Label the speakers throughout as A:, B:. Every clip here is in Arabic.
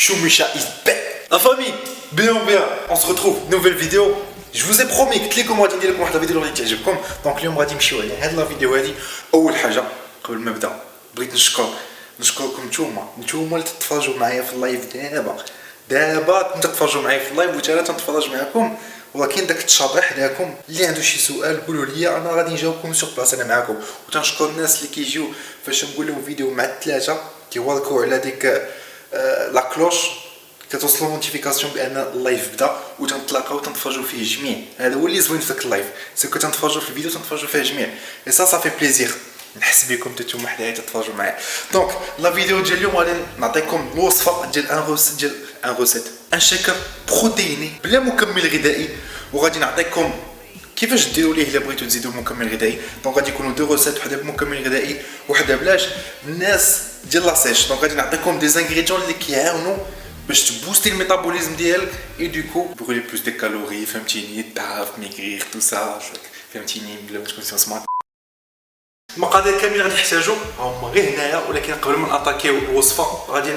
A: Choumicha is back. La famille, bien ou bien, on se retrouve, nouvelle vidéo. Je vous ai promis قلت لكم غادي ندير لكم واحد الفيديو اللي تعجبكم. دونك اليوم غادي نمشيو على هاد لا فيديو هادي. اول حاجه قبل ما نبدا بغيت نشكركم نتوما اللي تتفرجوا معايا في اللايف دابا كنتوا تتفرجوا معايا في اللايف وتا انا تنتفرج معكم، ولكن داك التشطيح ديالكم اللي عنده شي سؤال قولوا لي انا غادي نجاوبكم سوغ بلاص انا معكم. وتنشكر الناس اللي كيجيو فاش نقول لهم فيديو مع الثلاثه كيوركوا على ديك لا كلوش كتوصلوا نوتيفيكاسيون بان اللايف بدا وتنتلاقاو وتنتفرجوا فيه جميع. هذا هو اللي زوين في داك اللايف، سي كو تنتفرجوا في الفيديو تنتفرجوا فيه جميع اي سا في بليزير. نحس بكم نتوما حدايا تتفرجوا معايا. دونك لا فيديو ديال اليوم غادي نعطيكم الوصفه ديال ان روسيت ان شيكر بروتيني بلا مكمل غذائي، وغادي نعطيكم كيفاش ديروا ليه الا بغيتو تزيدوا المكمل الغذائي. دونك غادي يكونوا دو روسيت، وحده بمكمل غذائي وحده بلاش. الناس ديال لاصيش دونك غادي نعطيكم دي زانغريديون اللي كيعاونوا باش تبوستي الميتابوليزم ديالك اي دوكو بغولي بلوس دي كالوري، فهمتيني، تعرف ميغريغ تو سا، فهمتيني، بلا ما تكون سمارت. المقادير كاملين غادي نحتاجو هما غير هنايا، ولكن قبل ما ناتاكيو الوصفه غادي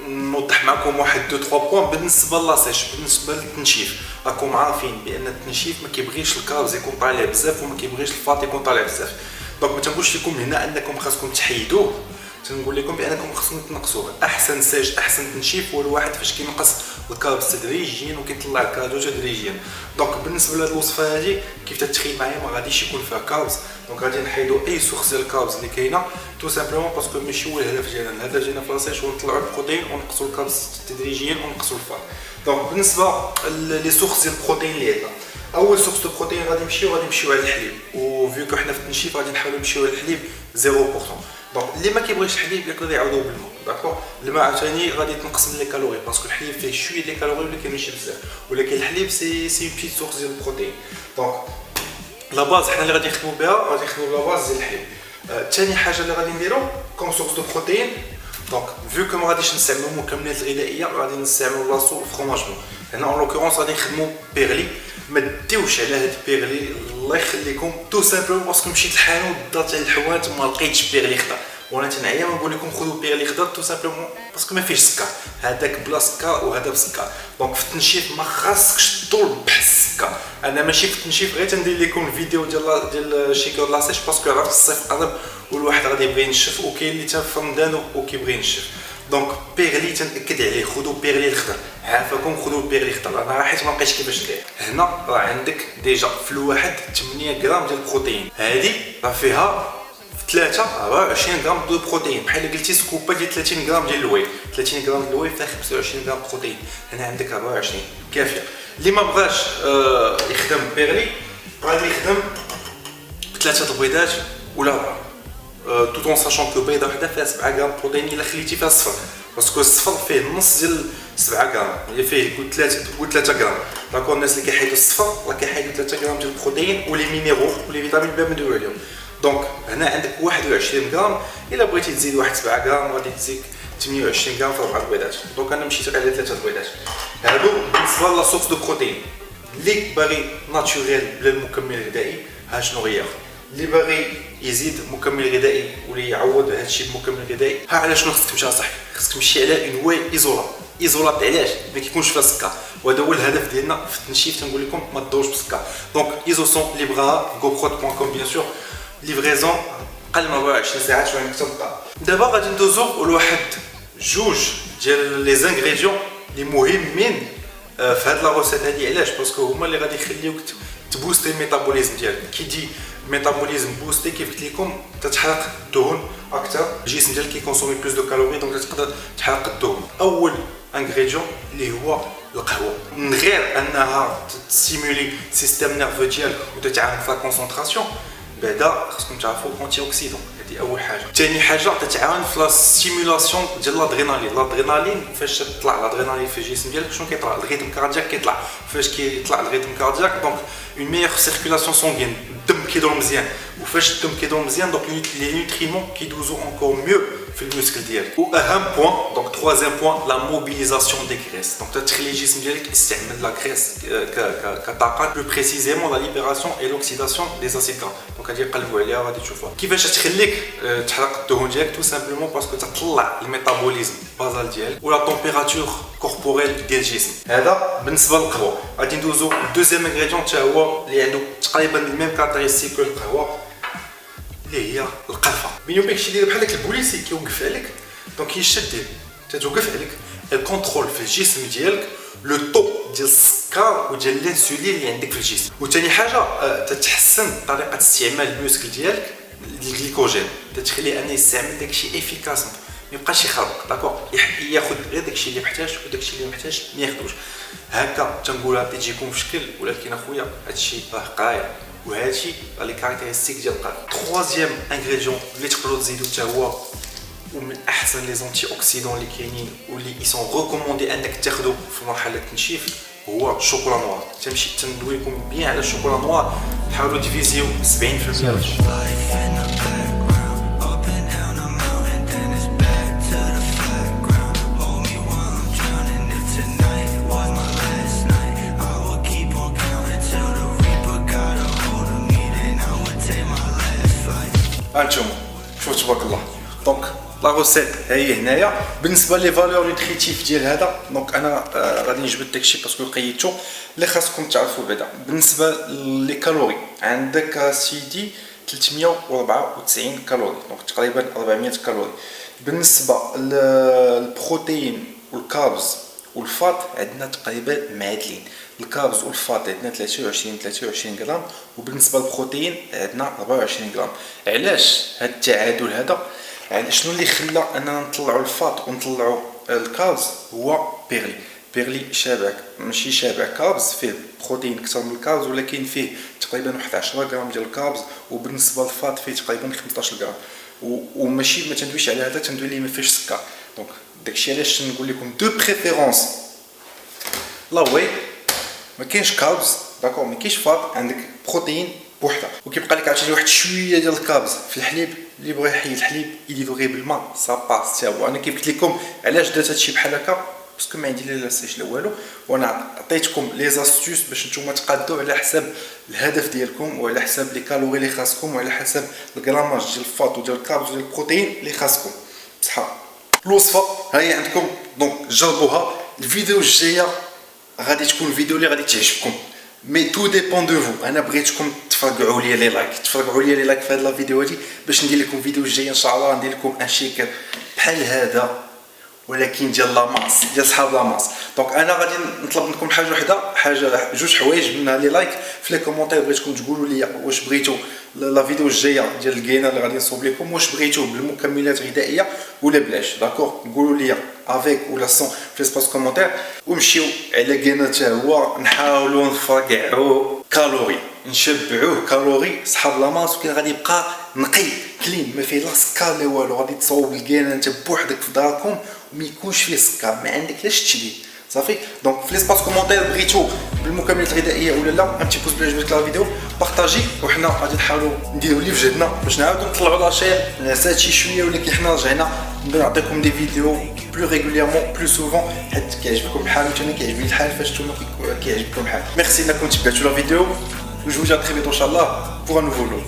A: نوضح معكم واحد دو 3 بوين بالنسبه لاصيش. بالنسبه للتنشيف راكم عارفين بان التنشيف ما كيبغيش الكاربز يكون طالع بزاف وما كيبغيش الفات يكون طالع بزاف. دونك ما تنقولش لكم هنا انكم خاصكم تحيدوه، تنقول لكم بانكم خاصكم تنقصوه. احسن ساج احسن تنشيف هو الواحد فاش كينقص الكاربز تدريجيا وكيطلع الكادو تدريجيا. دونك بالنسبه لهاد الوصفه هادي كيف تتخيل معايا ما غاديش يكون فيها كاربز. دونك غادي نحيدو اي سورس ديال الكاربز اللي كاينه تو سامبلومون باسكو ماشي هو الهدف ديالنا. الهدف ديالنا في لاصيش هو نطلعوا البروتين ونقصوا الكاربز تدريجيا ونقصوا الفات. دونك بالنسبه لي سورس ديال البروتين اللي عندنا، اول سورس دو بروتين غادي نمشيو على الحليب، وفيو حنا في التنشيف غادي نحاولوا نمشيو على الحليب 0%. دونك اللي ما كيبغيش الحليب يقدر يعوضوه بالماء. داكور الماء عاوتاني غادي تنقص من لي كالوري باسكو الحليب فيه شويه دي كالوري ولكن ماشي بزاف، ولكن الحليب سي اون بيت سورس ديال البروتين. دونك لا باز حنا اللي غادي نخدموا بها غادي نخدموا لا باز ديال الحليب. ثاني حاجه اللي غادي نديرو كوم سورس دو بروتين، دونك فيو كو ما غاديش نستعملوا المكملات الغذائيه غادي نستعملوا لاصو الفرماج بلون. هنا اون لوكورونس غادي نخدموا بيرلي. ما ديوش على هاد بيرلي الله يخليكم تو سامبلومون باسكو مشيت للحانوت درت على الحوانت ما لقيتش بيرلي خضر، وانا تنعيا ما نقول لكم خذوا بيرلي خضر تو سامبلومون باسكو ما فيهش سكر، هذاك بلا سكر وهذا بسكر. دونك في التنشيف ما خاصكش تطول بحال السكر. انا ماشي في التنشيف غير تندير لكم الفيديو ديال شيكور لاصيش باسكو عرفت الصيف قرب والواحد غادي يبغي ينشف، وكاين اللي تا في رمضان وكيبغي ينشف. دونك بيرلي تنأكد عليه خذوا بيرلي الخضر، عافاكم خذوا بيرلي الخضر. انا حيت ما لقيتش كيفاش ندير. هنا راه عندك ديجا في الواحد 8 غرام ديال البروتين، هذه راه فيها في 23 غرام دو بروتين. بحال قلتي سكوبه ديال 30 غرام ديال الواي، 30 غرام ديال الواي فيها 25 غرام بروتين، هنا عندك 24 كافيه. اللي ما بغاش يخدم بيرلي غادي يخدم بثلاثه البيضات ولا 4 tout en sachant que بيضه وحده فيها 7 غرام بروتين الا خليتي فيها الصفر، باسكو الصفر فيه نص ديال 7 غرام اللي فيه قول 3 غرام. داكور الناس اللي كيحيدوا الصفر راه كيحيدوا 3 غرام ديال البروتين ولي مينيرو ولي فيتامين بلا ما ندويو عليهم. دونك هنا عندك 21 غرام، الا بغيتي تزيد واحد 7 غرام غادي تزيد 28 غرام في 4 البيضات. دونك انا مشيت على 3 البيضات. هادو بالنسبه لا سورس دو بروتين. اللي باغي ناتوريل بلا المكمل الغذائي ها شنو غياخذ، اللي باغي يزيد مكمل غذائي ولا يعوض هادشي بمكمل غذائي ها على شنو خصك تمشي صاحبي. خصك تمشي على اون واي ايزولات علاش ما كيكونش فيها السكر، وهذا هو الهدف ديالنا في التنشيف. تنقول لكم ما تدوروش بالسكر. دونك ايزوسون اللي بغاها goprot.com بيان سور، ليفريزون قل من 24 ساعه شويه نكتب الدار. دابا غادي ندوزو لواحد جوج ديال لي زانغريديون اللي مهمين في هاد لا روسيت هادي. علاش؟ باسكو هما اللي غادي يخليوك تبوستي الميتابوليزم ديالك. كي يجي ميتابوليزم بوستي كيف قلت لكم تتحرق الدهون اكثر، الجسم ديالك كيكونسومي بلوس دو كالوري دونك تقدر تحرق الدهون. اول انغريديون اللي هو القهوه، من غير انها تستيمولي السيستم نيرفو ديالك وتتعاون في لا كونسونطراسيون، بعدا خصكم تعرفوا اونتي اوكسيدون. هذه اول حاجه. ثاني حاجه تتعاون في لا ستيمولاسيون ديال لادرينالين. لادرينالين فاش تطلع لادرينالين في الجسم ديالك شنو كيطلع؟ الريتم كاردياك كيطلع. فاش كيطلع الريتم كاردياك دونك اون ميور سيركولاسيون سونغين، الدم كيدور مزيان، وفاش الدم كيدور مزيان دونك لي نوتريمون كيدوزو انكور ميو في المسكل ديالك. واهم بوين دونك تروازيام بوين لا موبيليزاسيون دي غريس. دونك تخلي الجسم ديالك يستعمل لا غريس كطاقه، بلو بريسيزيمون لا ليبراسيون اي لوكسيداسيون دي اسيد غرا. دونك غادي نقلبوا عليها غادي تشوفوها كيفاش تخليك تحرق الدهون ديالك تو سامبلومون باسكو تطلع الميتابوليزم بازال ديالك ولا تمبيراتور كوربوريل ديال الجسم. هذا بالنسبه للقهوه. غادي ندوزو الدوزيام انغريديون حتى هو اللي عنده تقريبا الميم كاركتيرستيك القهوه اللي هي القرفه. بيني وبينك شي داير بحال داك البوليسي كيوقف عليك دونك يشد تتوقف عليك الكونترول في الجسم ديالك لو طو ديال السكر وديال الانسولين اللي عندك في الجسم. وثاني حاجه تتحسن طريقه استعمال الميوسكل ديالك الجليكوجين تتخلي انه يستعمل داكشي افيكاسمون ما يبقاش يخربق داكور ياخذ غير داكشي اللي محتاج وداكشي اللي محتاج ما ياخذوش. هكا تنقولها تجيكم في شكل ولكن اخويا هادشي راه قرايه وهادشي راه لي كاركتيرستيك ديال القهوه. تروازيام انغريديون اللي تقدروا تزيدوا حتى هو ومن احسن لي زونتي اوكسيدون اللي كاينين واللي يسون ريكوموندي انك تاخذو في مرحله التنشيف هو الشوكولا نوار. تمشي تندوي لكم بيان على الشوكولا نوار تحاولوا ديفيزيو 70% هانتوما شوف تبارك الله. دونك لا روسيت هي هنايا. بالنسبه لي فالور نوتريتيف ديال هذا دونك انا غادي نجبد داكشي باسكو لقيتو اللي خاصكم تعرفوا بعدا. بالنسبه لي كالوري عندك سيدي 394 كالوري دونك تقريبا 400 كالوري. بالنسبه للبروتين والكاربز والفات عندنا تقريبا معادلين. الكاربز والفات عندنا 23 غرام وبالنسبه للبروتين عندنا 24 غرام. علاش هذا التعادل هذا؟ يعني شنو اللي خلى اننا نطلعوا الفات ونطلعوا الكاربز؟ هو بيرلي شابع ماشي شابع كاربز فيه بروتين اكثر من الكاربز ولكن فيه تقريبا واحد 10 غرام ديال الكاربز وبالنسبه للفات فيه تقريبا 15 غرام وماشي ما تندويش على هذا تندوي ليه ما فيهش سكر. دونك داكشي علاش نقول لكم دو بريفيرونس لا وي ما كاينش كاربز داكور ما كاينش فات عندك بروتين بوحده وكيبقى لك عاوتاني واحد شويه ديال الكاربز في الحليب. اللي بغى يحيد الحليب يديرو غير بالماء سا باس حتى هو. انا كيف قلت لكم علاش درت هادشي بحال هكا باسكو ما عندي لا لاستيش لا والو وانا عطيتكم لي زاستوس باش نتوما تقادوا على حساب الهدف ديالكم وعلى حساب لي كالوري اللي خاصكم وعلى حساب الغراماج ديال الفات وديال الكاربز وديال البروتين اللي خاصكم. بصحه الوصفه هاهي عندكم دونك جربوها. الفيديو الجايه غادي تكون الفيديو اللي غادي تعجبكم مي تو ديبون دو فو. انا بغيتكم تفرقعوا لي لايك في هذه الفيديو هذه باش ندير لكم فيديو الجاي ان شاء الله ندير لكم ان شيكر بحال هذا ولكن ديال لاماس ديال صحاب لاماس. دونك انا غادي نطلب منكم حاجه جوج حوايج منها لي لايك في لي كومونتير. بغيتكم تقولوا لي واش بغيتوا لا فيديو الجايه ديال الكينا اللي غادي نصوب لكم واش بغيتوه بالمكملات الغذائيه ولا بلاش داكور. قولوا لي افيك ولا سون في سباس كومونتير ومشيو على كينا حتى هو نحاولوا نفرقعوا كالوري نشبعوه كالوري صحاب لاماس ولكن غادي يبقى نقي كلين ما فيه لا سكر لا والو. غادي تصاوب الكينا انت بوحدك في داركم وما يكونش فيه سكر ما عندك لاش تشدي صافي. دونك في ليسباس كومونتير بغيتو بالمكملات الغذائيه ولا لا ان تي بوز بلا عجبتك لا فيديو بارطاجي وحنا غادي نحاولوا نديروا لي في جهدنا باش نعاودوا نطلعوا لاشير. نسات شي شويه ولكن حنا رجعنا نعطيكم دي فيديو بلو ريغوليرمون بلو سوفون حيت كيعجبكم الحال وثاني كيعجبني الحال فاش نتوما كيعجبكم الحال. ميرسي انكم تبعتوا لا فيديو وجو جا تري بيتو ان شاء الله بور ان نوفو لو.